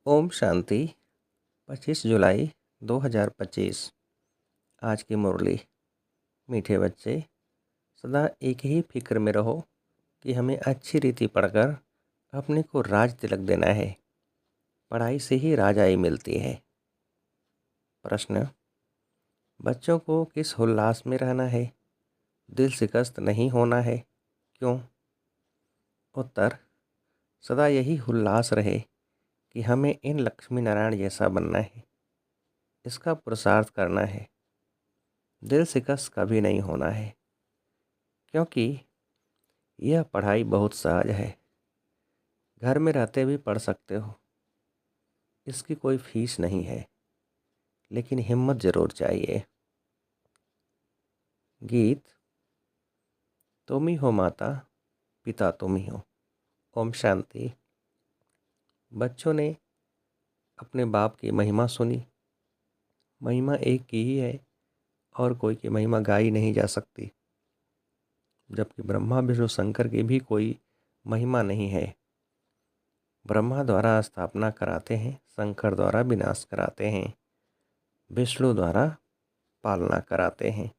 ओम शांति। 25 जुलाई 2025। आज की मुरली। मीठे बच्चे, सदा एक ही फिक्र में रहो कि हमें अच्छी रीति पढ़कर अपने को राज तिलक देना है। पढ़ाई से ही राजाई मिलती है। प्रश्न: बच्चों को किस उल्लास में रहना है? दिल शिकस्त नहीं होना है, क्यों? उत्तर: सदा यही उल्लास रहे कि हमें इन लक्ष्मी नारायण जैसा बनना है। इसका पुरुषार्थ करना है। दिल शिकस्त कभी नहीं होना है, क्योंकि यह पढ़ाई बहुत सहज है। घर में रहते भी पढ़ सकते हो। इसकी कोई फीस नहीं है, लेकिन हिम्मत ज़रूर चाहिए। गीत। तुम ही हो माता, पिता तुम ही हो। ओम शांति। बच्चों ने अपने बाप की महिमा सुनी। महिमा एक की ही है और कोई की महिमा गाई नहीं जा सकती। जबकि ब्रह्मा विष्णु शंकर की भी कोई महिमा नहीं है। ब्रह्मा द्वारा स्थापना कराते हैं, शंकर द्वारा विनाश कराते हैं, विष्णु द्वारा पालना कराते हैं।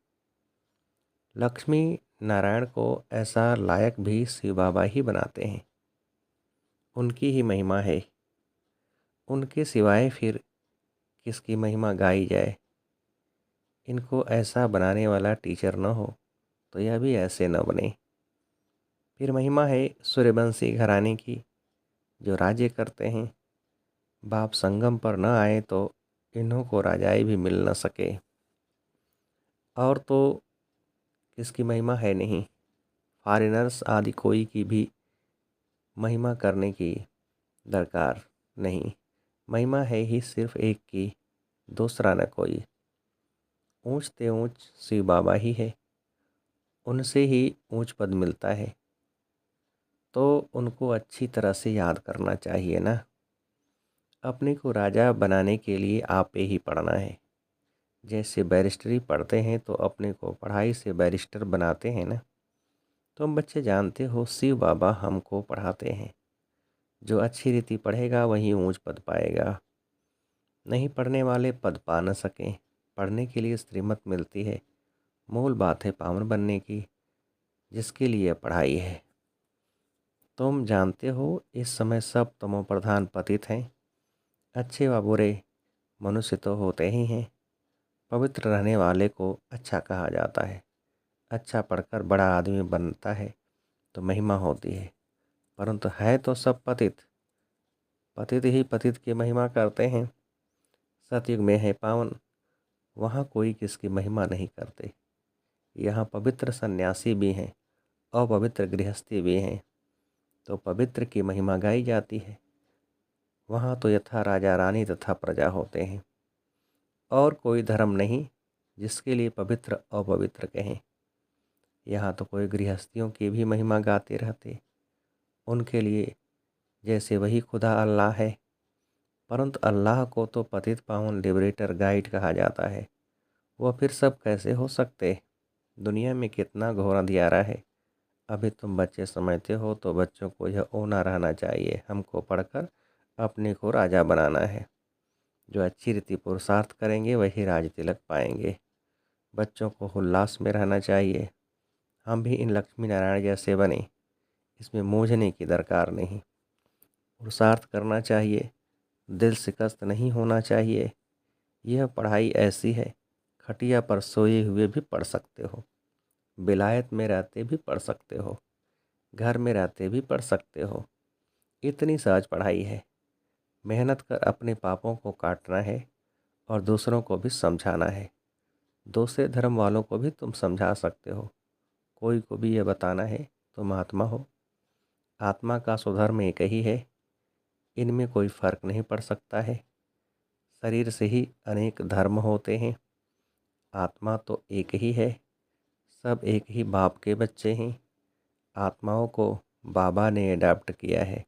लक्ष्मी नारायण को ऐसा लायक भी शिव बाबा ही बनाते हैं। उनकी ही महिमा है। उनके सिवाय फिर किसकी महिमा गाई जाए? इनको ऐसा बनाने वाला टीचर न हो तो यह भी ऐसे न बने। फिर महिमा है सूर्यवंशी घराने की, जो राज्य करते हैं। बाप संगम पर न आए तो इन्हों को राजाई भी मिल न सके। और तो किसकी महिमा है नहीं। फॉरेनर्स आदि कोई की भी महिमा करने की दरकार नहीं। महिमा है ही सिर्फ एक की, दूसरा न कोई। ऊंच ते ऊंच शिव बाबा ही है। उनसे ही ऊंच पद मिलता है, तो उनको अच्छी तरह से याद करना चाहिए ना। अपने को राजा बनाने के लिए आपे ही पढ़ना है। जैसे बैरिस्टरी पढ़ते हैं तो अपने को पढ़ाई से बैरिस्टर बनाते हैं ना। तुम बच्चे जानते हो, शिव बाबा हमको पढ़ाते हैं। जो अच्छी रीति पढ़ेगा वही ऊंच पद पाएगा। नहीं पढ़ने वाले पद पा न सकें। पढ़ने के लिए श्रीमत मिलती है। मूल बात है पावन बनने की, जिसके लिए पढ़ाई है। तुम जानते हो, इस समय सब तमो प्रधान पतित हैं। अच्छे व बुरे मनुष्य तो होते ही हैं। पवित्र रहने वाले को अच्छा कहा जाता है। अच्छा पढ़कर बड़ा आदमी बनता है तो महिमा होती है, परंतु है तो सब पतित। पतित ही पतित की महिमा करते हैं। सतयुग में है पावन, वहाँ कोई किसकी महिमा नहीं करते। यहाँ पवित्र सन्यासी भी हैं, अपवित्र गृहस्थी भी हैं, तो पवित्र की महिमा गाई जाती है। वहाँ तो यथा राजा रानी तथा प्रजा होते हैं। और कोई धर्म नहीं जिसके लिए पवित्र अपवित्र कहें। यहाँ तो कोई गृहस्थियों की भी महिमा गाते रहते। उनके लिए जैसे वही खुदा अल्लाह है, परंतु अल्लाह को तो पतित पावन लिबरेटर गाइड कहा जाता है। वह फिर सब कैसे हो सकते? दुनिया में कितना घोर अंधियारा है। अभी तुम बच्चे समझते हो तो बच्चों को यह ओना रहना चाहिए। हमको पढ़कर अपने को राजा बनाना है। जो अच्छी रीति पुरुषार्थ करेंगे वही राज तिलक पाएंगे। बच्चों को उल्लास में रहना चाहिए। हम भी इन लक्ष्मी नारायण जैसे बने, इसमें मूझने की दरकार नहीं। पुरुषार्थ करना चाहिए, दिल शिकस्त नहीं होना चाहिए। यह पढ़ाई ऐसी है, खटिया पर सोए हुए भी पढ़ सकते हो, विलायत में रहते भी पढ़ सकते हो, घर में रहते भी पढ़ सकते हो। इतनी सहज पढ़ाई है। मेहनत कर अपने पापों को काटना है और दूसरों को भी समझाना है। दूसरे धर्म वालों को भी तुम समझा सकते हो। कोई को भी यह बताना है तुम आत्मा हो। आत्मा का स्वधर्म एक ही है। इनमें कोई फर्क नहीं पड़ सकता है। शरीर से ही अनेक धर्म होते हैं। आत्मा तो एक ही है। सब एक ही बाप के बच्चे हैं। आत्माओं को बाबा ने अडॉप्ट किया है,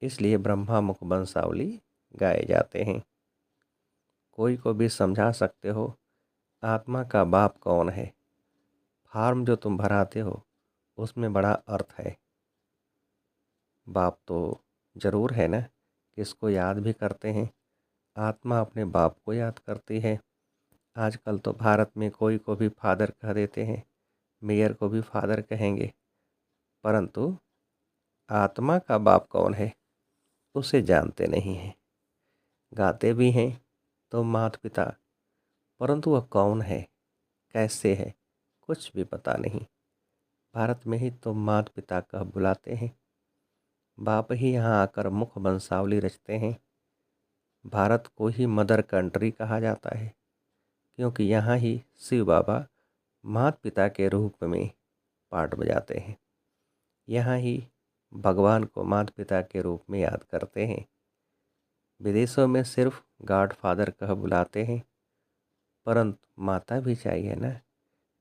इसलिए ब्रह्मा मुख वंशावली गाए जाते हैं। कोई को भी समझा सकते हो आत्मा का बाप कौन है। फॉर्म जो तुम भराते हो उसमें बड़ा अर्थ है। बाप तो ज़रूर है ना, किसको याद भी करते हैं? आत्मा अपने बाप को याद करती है। आजकल तो भारत में कोई को भी फादर कह देते हैं, मेयर को भी फादर कहेंगे, परंतु आत्मा का बाप कौन है उसे जानते नहीं हैं। गाते भी हैं तो माता पिता, परंतु वह कौन है, कैसे है, कुछ भी पता नहीं। भारत में ही तो माता पिता कह बुलाते हैं, बाप ही यहाँ आकर मुख वंशावली रचते हैं। भारत को ही मदर कंट्री कहा जाता है, क्योंकि यहाँ ही शिव बाबा माता पिता के रूप में पाठ बजाते हैं। यहाँ ही भगवान को माता पिता के रूप में याद करते हैं। विदेशों में सिर्फ गॉड फादर कह बुलाते हैं, परंतु माता भी चाहिए ना,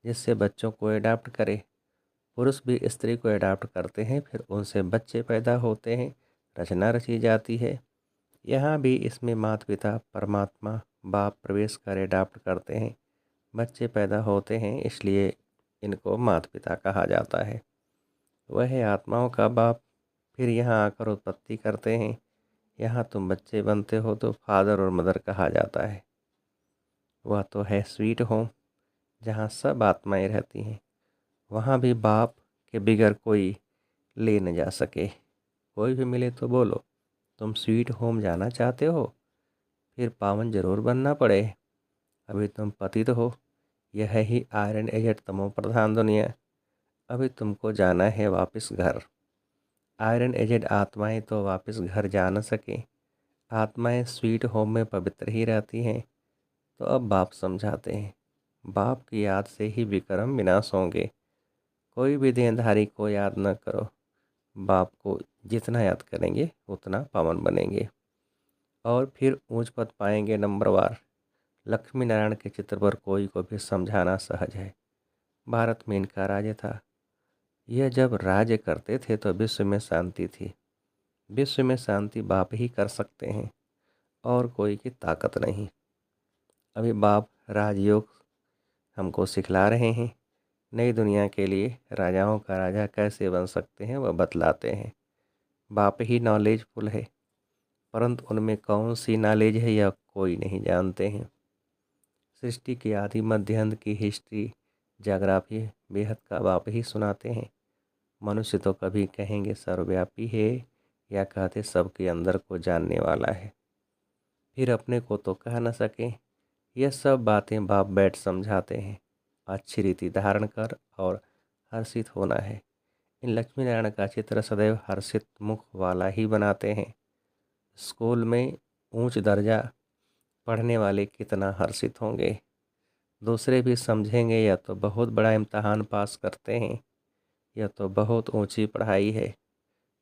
जिससे बच्चों को अडॉप्ट करे। पुरुष भी स्त्री को अडॉप्ट करते हैं, फिर उनसे बच्चे पैदा होते हैं, रचना रची जाती है। यहाँ भी इसमें माता पिता परमात्मा बाप प्रवेश कर अडॉप्ट करते हैं, बच्चे पैदा होते हैं, इसलिए इनको माता पिता कहा जाता है। वह है आत्माओं का बाप। फिर यहाँ आकर उत्पत्ति करते हैं, यहाँ तुम बच्चे बनते हो तो फादर और मदर कहा जाता है। वह तो है स्वीट होम, जहाँ सब आत्माएं रहती हैं। वहाँ भी बाप के बिगर कोई ले न जा सके। कोई भी मिले तो बोलो तुम स्वीट होम जाना चाहते हो, फिर पावन जरूर बनना पड़े। अभी तुम पतित हो, यह ही आयरन एजेड तमो प्रधान दुनिया। अभी तुमको जाना है वापस घर। आयरन एजेड आत्माएं तो वापस घर जा न सके। आत्माएं स्वीट होम में पवित्र ही रहती हैं। तो अब बाप समझाते हैं, बाप की याद से ही विक्रम विनाश होंगे। कोई भी देहधारी को याद न करो, बाप को जितना याद करेंगे उतना पावन बनेंगे और फिर ऊंच पद पाएंगे नंबरवार। लक्ष्मी नारायण के चित्र पर कोई को भी समझाना सहज है। भारत में इनका राज्य था। यह जब राज्य करते थे तो विश्व में शांति थी। विश्व में शांति बाप ही कर सकते हैं और कोई की ताकत नहीं। अभी बाप राजयोग हमको सिखला रहे हैं। नई दुनिया के लिए राजाओं का राजा कैसे बन सकते हैं वह बतलाते हैं। बाप ही नॉलेजफुल है, परंतु उनमें कौन सी नॉलेज है यह कोई नहीं जानते हैं। सृष्टि के आदि मध्य अंत की हिस्ट्री ज्योग्राफी बेहद का बाप ही सुनाते हैं। मनुष्य तो कभी कहेंगे सर्वव्यापी है या कहते सबके अंदर को जानने वाला है, फिर अपने को तो कह न सके। यह सब बातें बाप बैठ समझाते हैं। अच्छी रीति धारण कर और हर्षित होना है। इन लक्ष्मी नारायण का चित्र सदैव हर्षित मुख वाला ही बनाते हैं। स्कूल में उच्च दर्जा पढ़ने वाले कितना हर्षित होंगे, दूसरे भी समझेंगे यह तो बहुत बड़ा इम्तहान पास करते हैं, यह तो बहुत ऊंची पढ़ाई है।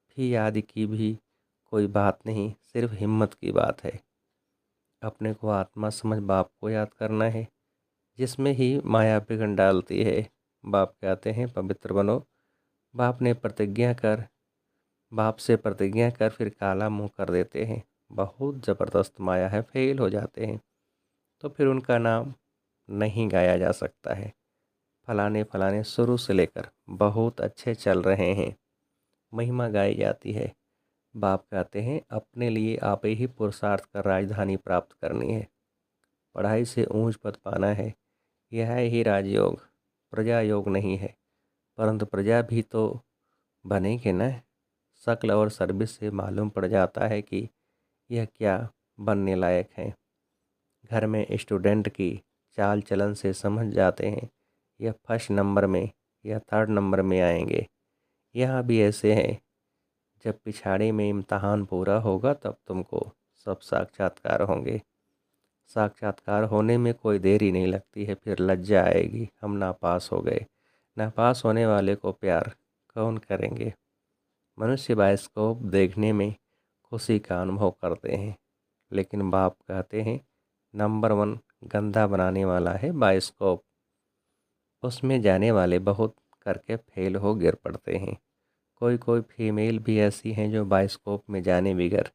फी आदि की भी कोई बात नहीं, सिर्फ हिम्मत की बात है। अपने को आत्मा समझ बाप को याद करना है, जिसमें ही माया बिगड़ डालती है। बाप कहते हैं पवित्र बनो। बाप से प्रतिज्ञा कर फिर काला मुंह कर देते हैं। बहुत ज़बरदस्त माया है, फेल हो जाते हैं तो फिर उनका नाम नहीं गाया जा सकता है। फलाने फलाने शुरू से लेकर बहुत अच्छे चल रहे हैं, महिमा गाई जाती है। बाप कहते हैं अपने लिए आप ही पुरुषार्थ कर राजधानी प्राप्त करनी है, पढ़ाई से ऊंच पद पाना है। यह ही राजयोग, प्रजा योग नहीं है। परंतु प्रजा भी तो बनेंगे न। शक्ल और सर्विस से मालूम पड़ जाता है कि यह क्या बनने लायक है। घर में स्टूडेंट की चाल चलन से समझ जाते हैं यह फर्स्ट नंबर में या थर्ड नंबर में आएंगे। यहाँ भी ऐसे हैं, जब पिछाड़ी में इम्तहान पूरा होगा तब तुमको सब साक्षात्कार होंगे। साक्षात्कार होने में कोई देरी नहीं लगती है, फिर लज्जा आएगी हम नापास हो गए। नापास होने वाले को प्यार कौन करेंगे। मनुष्य बायोस्कोप देखने में खुशी का अनुभव करते हैं, लेकिन बाप कहते हैं नंबर 1 गंदा बनाने वाला है बायोस्कोप। उसमें जाने वाले बहुत करके फेल हो गिर पड़ते हैं। कोई कोई फीमेल भी ऐसी हैं जो बायोस्कोप में जाने बगैर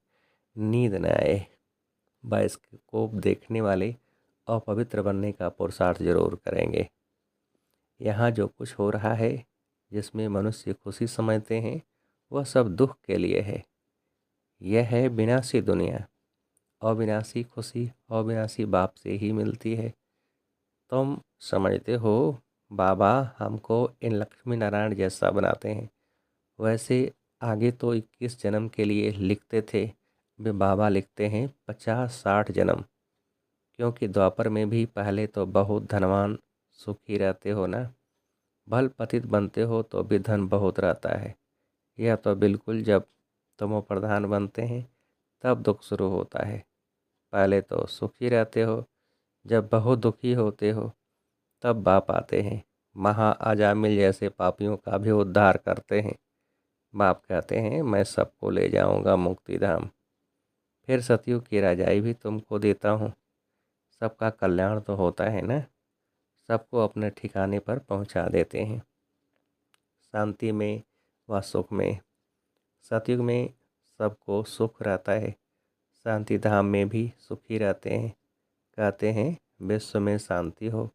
नींद न आए। बायोस्कोप देखने वाले अपवित्र बनने का पुरुषार्थ जरूर करेंगे। यहाँ जो कुछ हो रहा है जिसमें मनुष्य खुशी समझते हैं वह सब दुख के लिए है। यह है विनाशी दुनिया। अविनाशी खुशी अविनाशी बाप से ही मिलती है। तुम समझते हो बाबा हमको इन लक्ष्मी नारायण जैसा बनाते हैं। वैसे आगे तो 21 जन्म के लिए लिखते थे, वे बाबा लिखते हैं 50-60 जन्म। क्योंकि द्वापर में भी पहले तो बहुत धनवान सुखी रहते हो ना, भल पतित बनते हो तो भी धन बहुत रहता है। यह तो बिल्कुल जब तुम प्रधान बनते हैं तब दुख शुरू होता है। पहले तो सुखी रहते हो, जब बहुत दुखी होते हो तब बाप आते हैं, महा अजामिल जैसे पापियों का भी उद्धार करते हैं। बाप कहते हैं मैं सबको ले जाऊंगा मुक्ति धाम। फिर सतयुग की रजाई भी तुमको देता हूँ। सबका कल्याण तो होता है ना, सबको अपने ठिकाने पर पहुँचा देते हैं, शांति में व सुख में। सतयुग में सबको सुख रहता है, शांति धाम में भी सुखी रहते हैं। कहते हैं विश्व में शांति हो।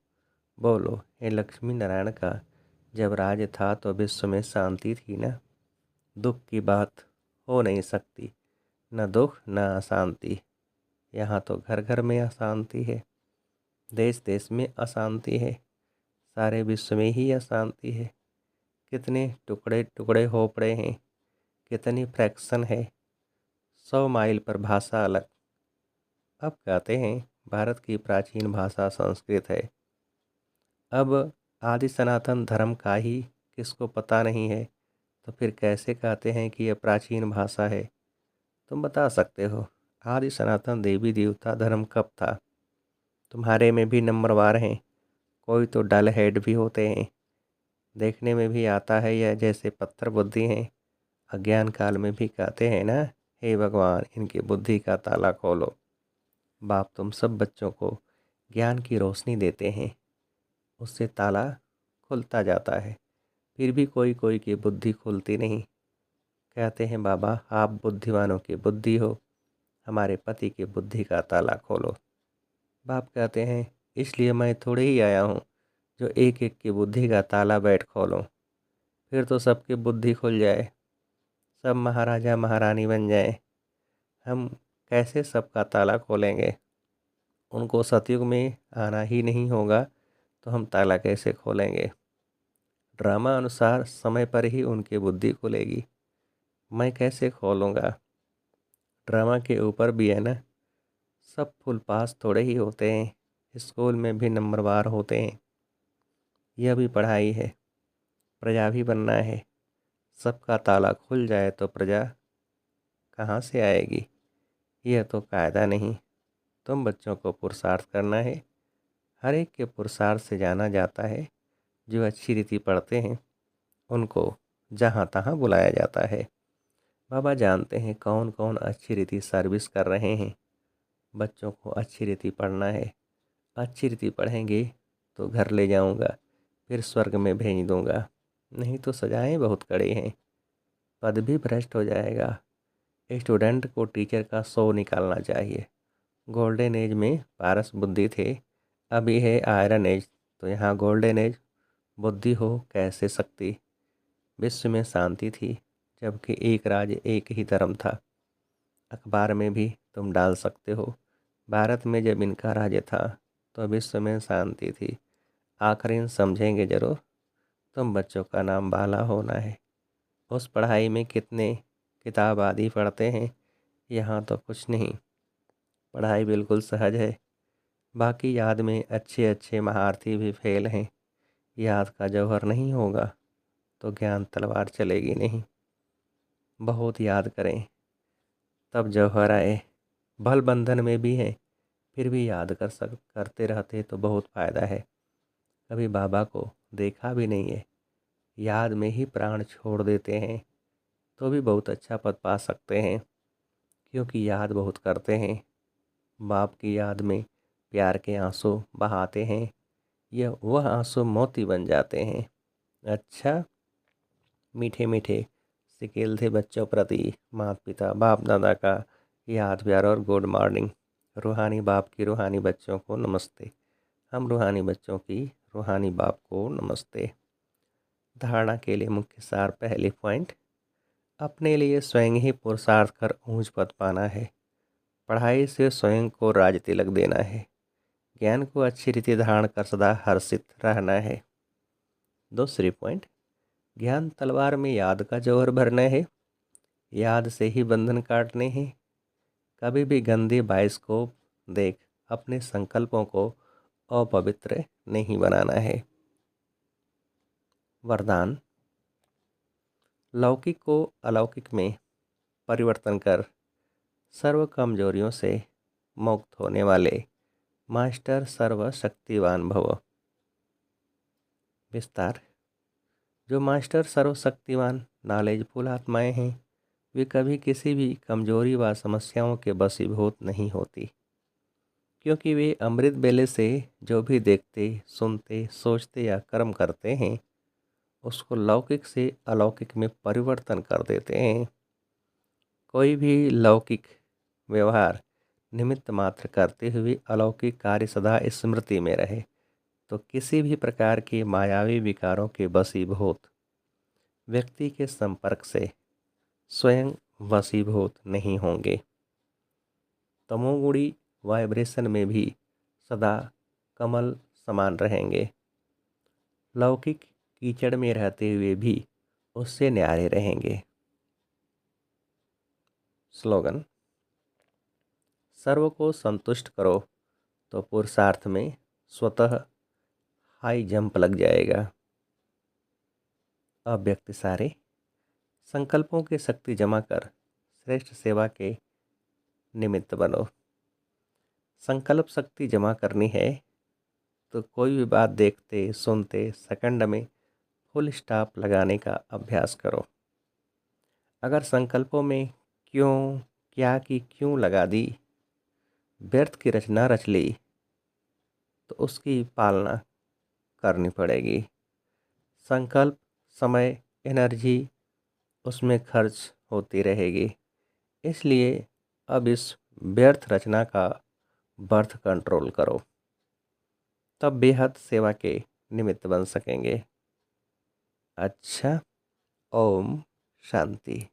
बोलो हे लक्ष्मी नारायण का जब राज था तो विश्व में शांति थी ना। दुख की बात हो नहीं सकती, न दुख न अशांति। यहाँ तो घर घर में अशांति है, देश देश में अशांति है, सारे विश्व में ही अशांति है। कितने टुकड़े टुकड़े हो पड़े हैं, कितनी फ्रैक्शन है, 100 माइल पर भाषा अलग। अब कहते हैं भारत की प्राचीन भाषा संस्कृत है। अब आदि सनातन धर्म का ही किसको पता नहीं है, तो फिर कैसे कहते हैं कि यह प्राचीन भाषा है। तुम बता सकते हो आदि सनातन देवी देवता धर्म कब था? तुम्हारे में भी नंबरवार हैं, कोई तो डल हेड भी होते हैं। देखने में भी आता है यह जैसे पत्थर बुद्धि हैं। अज्ञान काल में भी कहते हैं ना, हे भगवान इनकी बुद्धि का ताला खोलो। बाप तुम सब बच्चों को ज्ञान की रोशनी देते हैं, उससे ताला खुलता जाता है। फिर भी कोई कोई की बुद्धि खुलती नहीं। कहते हैं बाबा आप बुद्धिमानों की बुद्धि हो, हमारे पति की बुद्धि का ताला खोलो। बाप कहते हैं इसलिए मैं थोड़े ही आया हूँ जो एक एक की बुद्धि का ताला बैठ खोलूँ। फिर तो सबकी बुद्धि खुल जाए, सब महाराजा महारानी बन जाए। हम कैसे सबका ताला खोलेंगे? उनको सतयुग में आना ही नहीं होगा तो हम ताला कैसे खोलेंगे? ड्रामा अनुसार समय पर ही उनकी बुद्धि खुलेगी, मैं कैसे खोलूँगा? ड्रामा के ऊपर भी है ना, सब फुल पास थोड़े ही होते हैं, स्कूल में भी नंबरवार होते हैं। यह भी पढ़ाई है, प्रजा भी बनना है। सबका ताला खुल जाए तो प्रजा कहाँ से आएगी? यह तो कायदा नहीं। तुम बच्चों को पुरुषार्थ करना है, हर एक के पुरुषार्थ से जाना जाता है। जो अच्छी रीति पढ़ते हैं उनको जहाँ तहाँ बुलाया जाता है। बाबा जानते हैं कौन कौन अच्छी रीति सर्विस कर रहे हैं। बच्चों को अच्छी रीति पढ़ना है, अच्छी रीति पढ़ेंगे तो घर ले जाऊंगा, फिर स्वर्ग में भेज दूंगा। नहीं तो सजाएं बहुत कड़ी हैं, पद भी भ्रष्ट हो जाएगा। स्टूडेंट को टीचर का 100 निकालना चाहिए। गोल्डन एज में पारस बुद्धि थे, अभी है आयरन एज, तो यहाँ गोल्डन एज बुद्धि हो कैसे सकती? विश्व में शांति थी जबकि एक राज्य एक ही धर्म था। अखबार में भी तुम डाल सकते हो, भारत में जब इनका राज्य था तो विश्व में शांति थी। आखिर समझेंगे जरूर। तुम बच्चों का नाम बाला होना है। उस पढ़ाई में कितने किताब आदि पढ़ते हैं, यहाँ तो कुछ नहीं। पढ़ाई बिल्कुल सहज है, बाकी याद में अच्छे अच्छे महारथी भी फेल हैं। याद का जौहर नहीं होगा तो ज्ञान तलवार चलेगी नहीं। बहुत याद करें तब जौहर आए। भल बंधन में भी हैं, फिर भी याद करते रहते तो बहुत फ़ायदा है। कभी बाबा को देखा भी नहीं है, याद में ही प्राण छोड़ देते हैं तो भी बहुत अच्छा पद पा सकते हैं, क्योंकि याद बहुत करते हैं। बाप की याद में प्यार के आंसू बहाते हैं, यह वह आंसू मोती बन जाते हैं। अच्छा, मीठे मीठे सिकेल थे बच्चों प्रति माता पिता बाप दादा का याद प्यार और गुड मॉर्निंग। रूहानी बाप की रूहानी बच्चों को नमस्ते। हम रूहानी बच्चों की रूहानी बाप को नमस्ते। धारणा के लिए मुख्य सार पहले पॉइंट, अपने लिए स्वयं ही पुरुषार्थ कर ऊंच पद पाना है। पढ़ाई से स्वयं को राज तिलक देना है। ज्ञान को अच्छी रीति धारण कर सदा हर्षित रहना है। दूसरी पॉइंट, ज्ञान तलवार में याद का जौहर भरना है। याद से ही बंधन काटने हैं। कभी भी गंदे बाइस्कोप देख अपने संकल्पों को अपवित्र नहीं बनाना है। वरदान, लौकिक को अलौकिक में परिवर्तन कर सर्व कमजोरियों से मुक्त होने वाले मास्टर सर्वशक्तिवान भव। विस्तार, जो मास्टर सर्वशक्तिवान नॉलेजफुल आत्माएं हैं, वे कभी किसी भी कमजोरी व समस्याओं के वशीभूत नहीं होती, क्योंकि वे अमृत बेले से जो भी देखते, सुनते, सोचते या कर्म करते हैं, उसको लौकिक से अलौकिक में परिवर्तन कर देते हैं। कोई भी लौकिक व्यवहार निमित्त मात्र करते हुए अलौकिक कार्य सदा स्मृति में रहे तो किसी भी प्रकार के मायावी विकारों के वशीभूत व्यक्ति के संपर्क से स्वयं वशीभूत नहीं होंगे। तमोगुणी वाइब्रेशन में भी सदा कमल समान रहेंगे। लौकिक कीचड़ में रहते हुए भी उससे न्यारे रहेंगे। स्लोगन, सर्व को संतुष्ट करो तो पुरुषार्थ में स्वतः हाई जंप लग जाएगा। अव्यक्त सारे, संकल्पों की शक्ति जमा कर श्रेष्ठ सेवा के निमित्त बनो। संकल्प शक्ति जमा करनी है तो कोई भी बात देखते सुनते सेकंड में फुल स्टॉप लगाने का अभ्यास करो। अगर संकल्पों में क्यों, क्या की क्यों लगा दी, व्यर्थ की रचना रच ली, तो उसकी पालना करनी पड़ेगी। संकल्प, समय, एनर्जी उसमें खर्च होती रहेगी। इसलिए अब इस व्यर्थ रचना का बर्थ कंट्रोल करो, तब बेहद सेवा के निमित्त बन सकेंगे। अच्छा, ओम शांति।